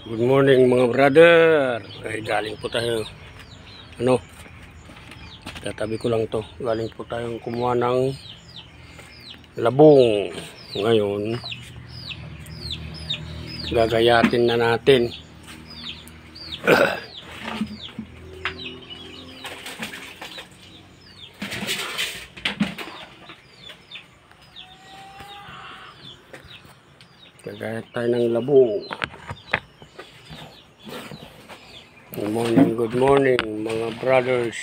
Good morning mga brother. Ay, galing po tayo. Tatabi ko lang to. Galing po tayong kumuha ng labong. Ngayon, gagayatin na natin. Gagayat tayo ng labong. Good morning mga brothers.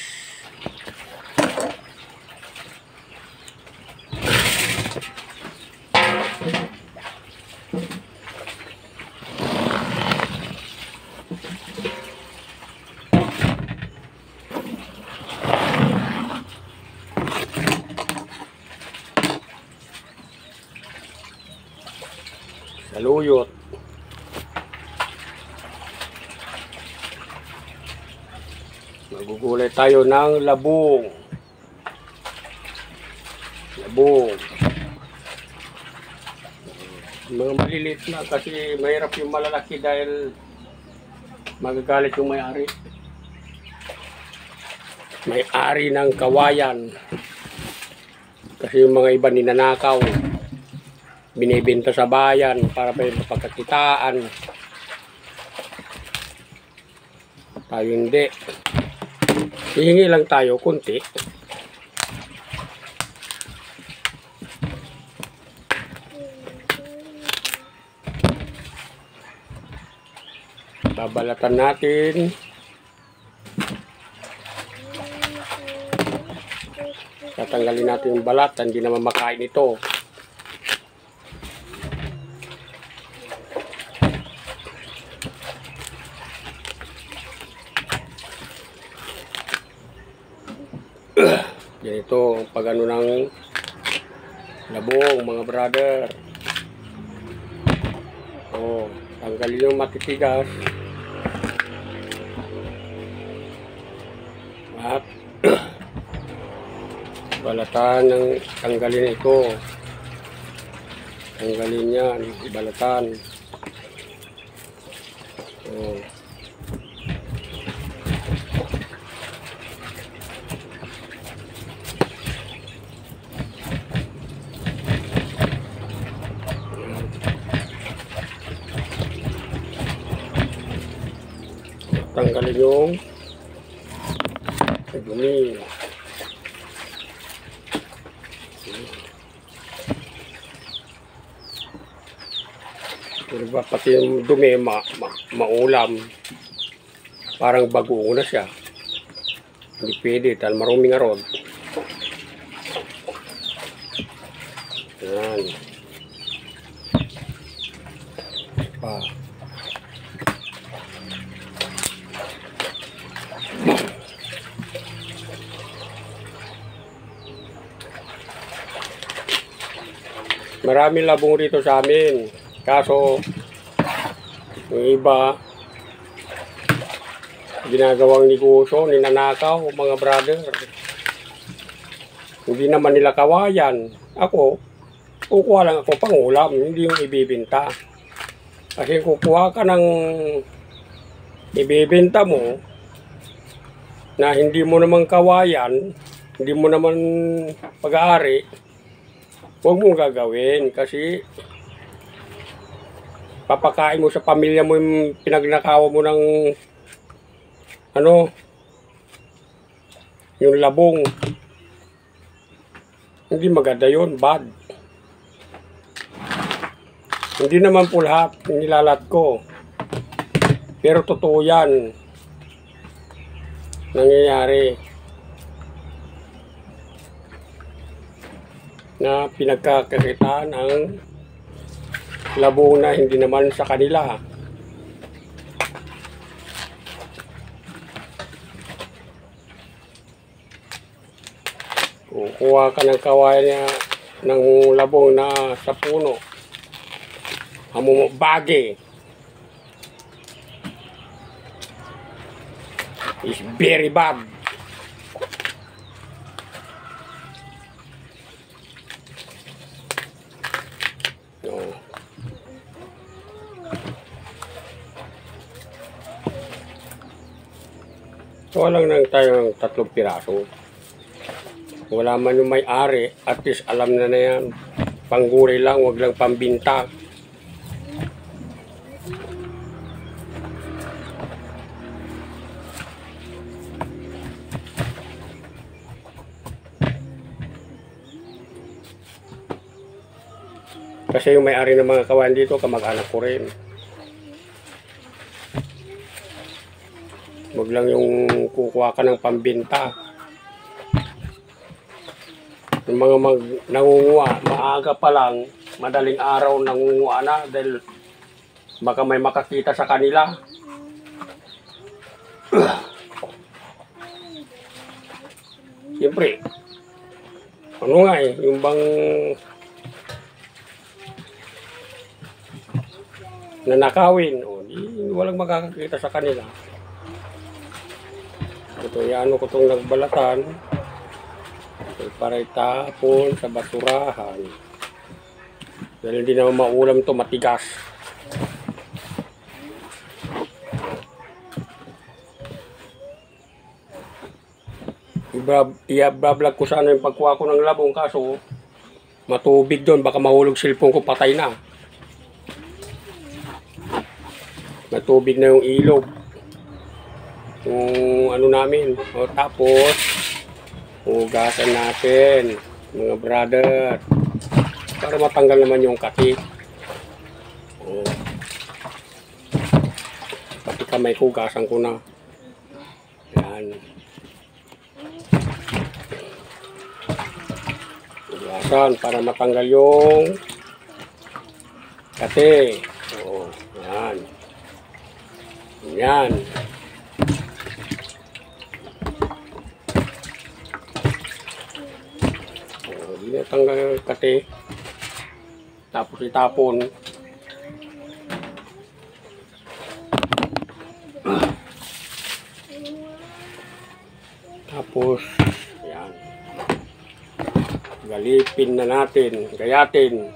Saluyot. Magugulay tayo ng labong. Mga maliliit na kasi mahirap yung malalaki dahil magagalit yung may-ari. May-ari ng kawayan. Kasi yung mga iba ninanakaw. Binibenta sa bayan para may mapagkakitaan. Tayo hindi. Hihingi lang tayo kunti. Babalatan natin. Tatanggalin natin yung balat, hindi naman makain ito. Ganito pag ano ng labong mga brother. Tanggalin yung matitigas at balatan ng tanggalin ito. Tanggalin yan, balatan. Tanggalin yung dumi. Diba, pati yung dumi maulam. Parang bagoong na siya. Hindi pwede dahil marumi nga ron. Yan. Maraming labong rito sa amin. Kaso, yung iba, ginagawang negosyo, ninanakaw, mga brother. Hindi naman nila kawayan. Ako, kukuha lang ako pangulam, hindi yung ibibinta. Kasi kukuha ka ng ibibinta mo, na hindi mo naman kawayan, hindi mo naman pag-aari, huwag mong gagawin kasi papakain mo sa pamilya mo yung pinagnakawa mo ng yung labong. Hindi maganda yun, bad. Hindi naman po lahat nilalat ko, pero totoo yan nangyayari na pinagkakakitaan ang labong na hindi naman sa kanila. Kukuha ka ng kawayan ng labong na sa puno, bagi is very bad. So, lang nang tayo ng 3 piraso. Wala man yung may-ari, at least alam na yan. Panggulay lang, wag lang pambinta. Kasi yung may-ari ng mga kawan dito, kamag-anak ko rin. Wag lang yung kukuha ka ng pambinta. Yung mga nangunguha, maaga pa lang, madaling araw nangunguha na dahil baka may makakita sa kanila. Siyempre, ano nga yung bang nanakawin, walang makakakita sa kanila. Ito, ano ko itong nagbalatan para itapon sa basurahan dahil hindi naman maulam ito, matigas. I-vlog ko sana yung pagkuha ko ng labong, kaso matubig doon, baka mahulog cellphone ko, patay na. Matubig na yung ilog, yung ano namin. O, tapos hugasan natin mga brother para matanggal naman yung kati. O, pati kamay hugasan ko na. Yan, hugasan para matanggal yung kati. O, yan. Yan. Hindi natanggal yung kati. Tapos itapon. Tapos, yan. Galipin na natin. Gayatin.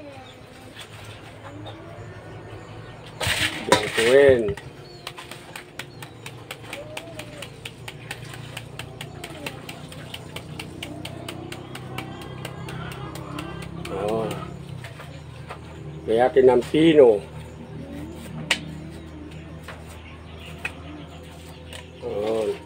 Gatuin. Gayatin ng pino. Ayan.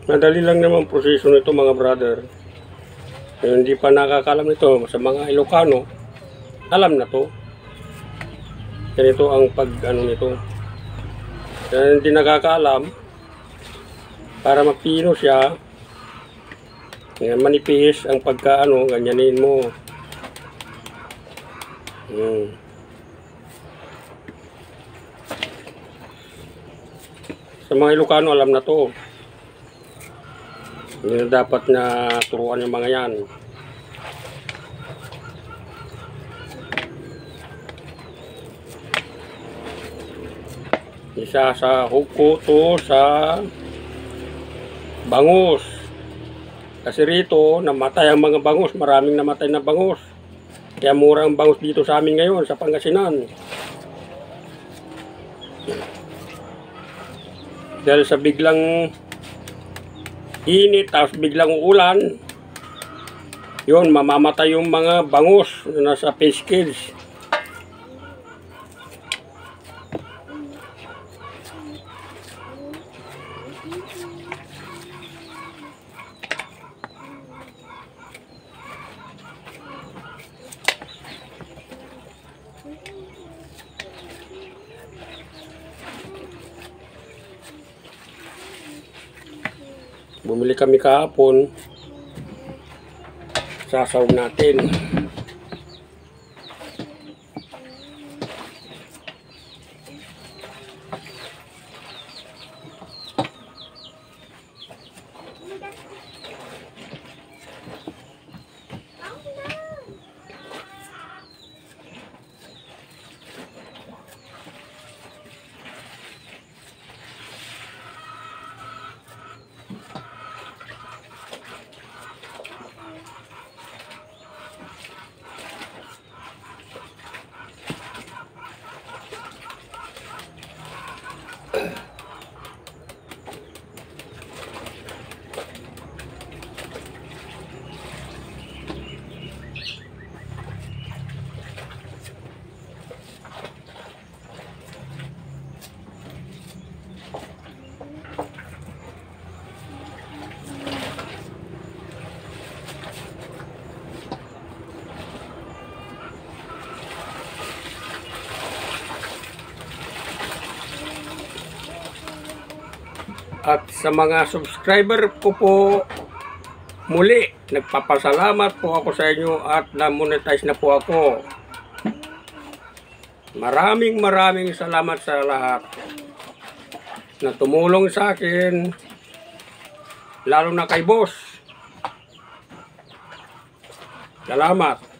Madali lang naman proseso nito mga brother. Yung hindi pa nakakalam nito sa mga Ilocano, alam na to. Ganito ang pag ano nito. Kaya hindi nakakaalam, para mapino siya, manipis ang pagkaano, ganyanin mo. Sa mga Ilocano alam na to. Hindi na dapat na turuan yung mga yan. Isa sa huko to sa bangus. Kasi rito namatay ang mga bangus, maraming namatay na bangus. Kaya mura ang bangus dito sa amin ngayon sa Pangasinan. Dahil sa biglang init tapos biglang uulan, yun, mamamatay yung mga bangus na nasa fish cage. Bumili kami kahapon. Sasawag natin. At sa mga subscriber ko po, muli, nagpapasalamat po ako sa inyo at na-monetize na po ako. Maraming salamat sa lahat na tumulong sa akin, lalo na kay boss. Salamat.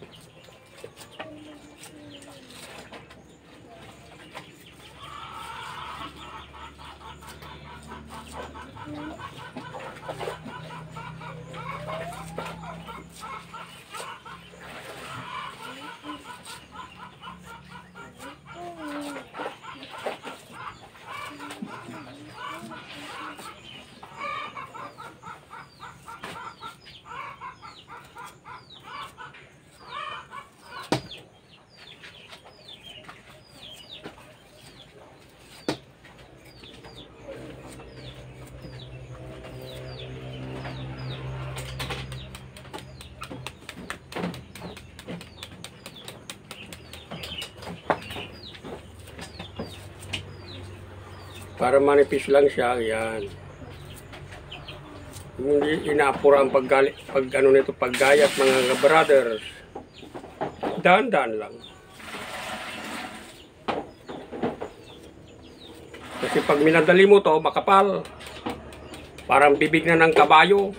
Para manipis lang siya, yan. Hindi inaapura ang paggayat mga brothers. Dahan-dahan lang. Kasi pag minadali mo to, makapal. Parang bibig na ng kabayo.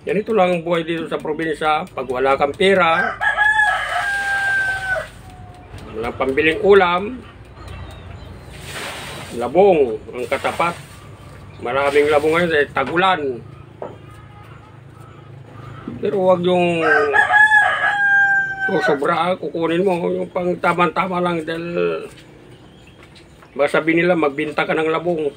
Ganito lang ang buhay dito sa probinsya. Pag wala kang pera, walang pambiling ulam, labong ang katapat. Maraming labong ngayon eh, tagulan. Pero wag yung sobra, kukunin mo yung pang tama-tama lang dahil masabi nila magbinta ka ng labong.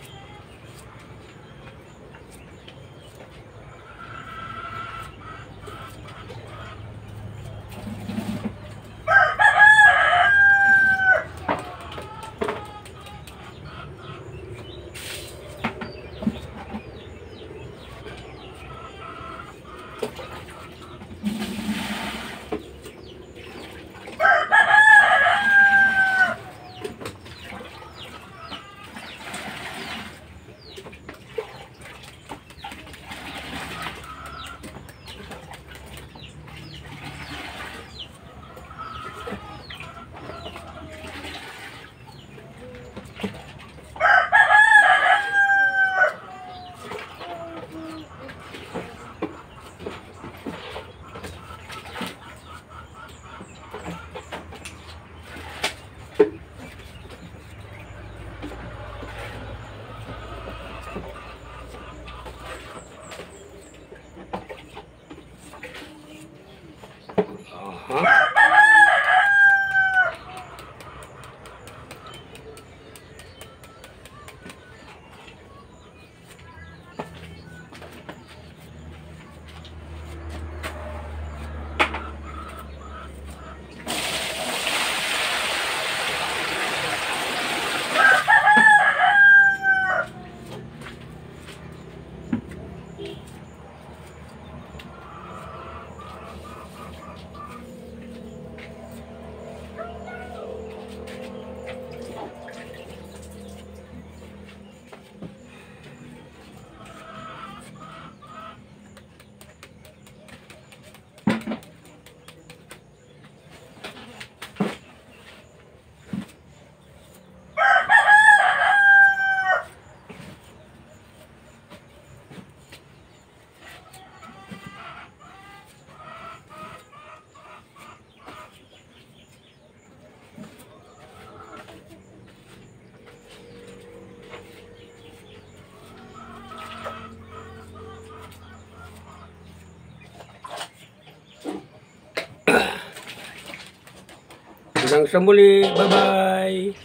Hanggang sa muli. Bye-bye.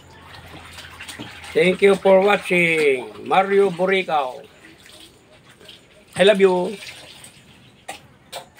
Thank you for watching. Mario Boricao. I love you.